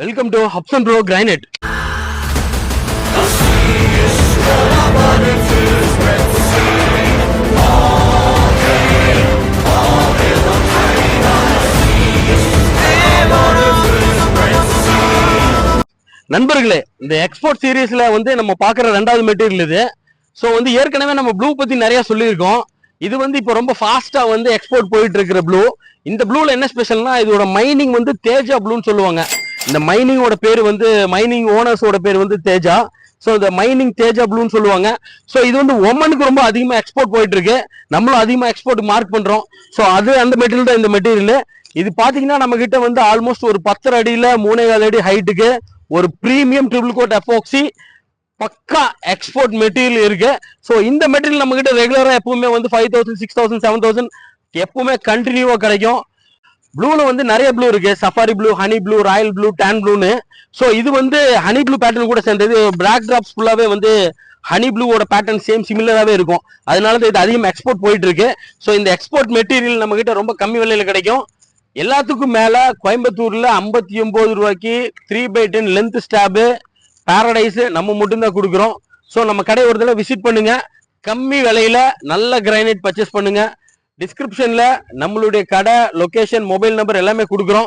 Welcome to Hubson Pro Granite. நண்பர்களே, இந்த export சீரீஸ்ல நம்ம பாக்குற ரெண்டாவது மெட்டீரியல் இது. ஸோ ஏற்கனவே நம்ம ப்ளூ பத்தி நிறைய சொல்லியிருக்கோம். இது இப்போ ரொம்ப ஃபாஸ்டா எக்ஸ்போர்ட் போயிட்டு இருக்கிற ப்ளூ. இந்த ப்ளூல என்ன ஸ்பெஷல்னா இதோட மைனிங் தேஜா ப்ளூன்னு சொல்லுவாங்க. இந்த மைனிங்கோட பேர் மைனிங் ஓனர்ஸோட பேர் தேஜா. ஸோ இந்த மைனிங் தேஜா ப்ளூன்னு சொல்லுவாங்க. ஸோ இது ஒமனுக்கு ரொம்ப அதிகமா எக்ஸ்போர்ட் போயிட்டு இருக்கு. நம்மளும் அதிகமா எக்ஸ்போர்ட் மார்க் பண்றோம். ஸோ அது அந்த மெட்டீரியல் தான் இந்த மெட்டீரியல். இது பாத்தீங்கன்னா நம்ம கிட்ட ஆல்மோஸ்ட் ஒரு 10 அடியில 3.4 அடி ஹைட்டுக்கு ஒரு பிரீமியம் ட்ரிபிள் கோட் எஃப்ஓக்சி பக்கா எக்ஸ்போர்ட் மெட்டீரியல் இருக்கு. ஸோ இந்த மெட்டீரியல் நம்ம கிட்ட ரெகுலரா எப்பவுமே 5,000 6,000 7,000 எப்பவுமே கண்டினியூவா கிடைக்கும். ப்ளூல நிறைய ப்ளூ இருக்கு. Safari blue, honey blue, royal blue, tan ப்ளூன்னு. ஸோ இது ஹனி ப்ளூ பேட்டர்ன் கூட சேர்ந்தது. பிளாக் டிராப்ஸ் ஃபுல்லாவே ஹனி ப்ளூவோட பேட்டர்ன் சேம் சிமிலராகவே இருக்கும். அதனால தான் இது அதிகம் எக்ஸ்போர்ட் போயிட்டு இருக்கு. ஸோ இந்த எக்ஸ்போர்ட் மெட்டீரியல் நம்ம கிட்ட ரொம்ப கம்மி விலையில கிடைக்கும். எல்லாத்துக்கும் மேல கோயம்புத்தூர்ல 59 ரூபாய்க்கு 3x10 லென்த் ஸ்டாப் பாரடைஸ் நம்ம மட்டும்தான் கொடுக்குறோம். ஸோ நம்ம கடை ஒரு தடவை விசிட் பண்ணுங்க. கம்மி விலையில நல்ல கிரைனைட் பர்ச்சேஸ் பண்ணுங்க. டிஸ்கிரிப்ஷன்ல நம்மளுடைய கடை லொகேஷன் மொபைல் நம்பர் எல்லாமே கொடுக்குறோம்.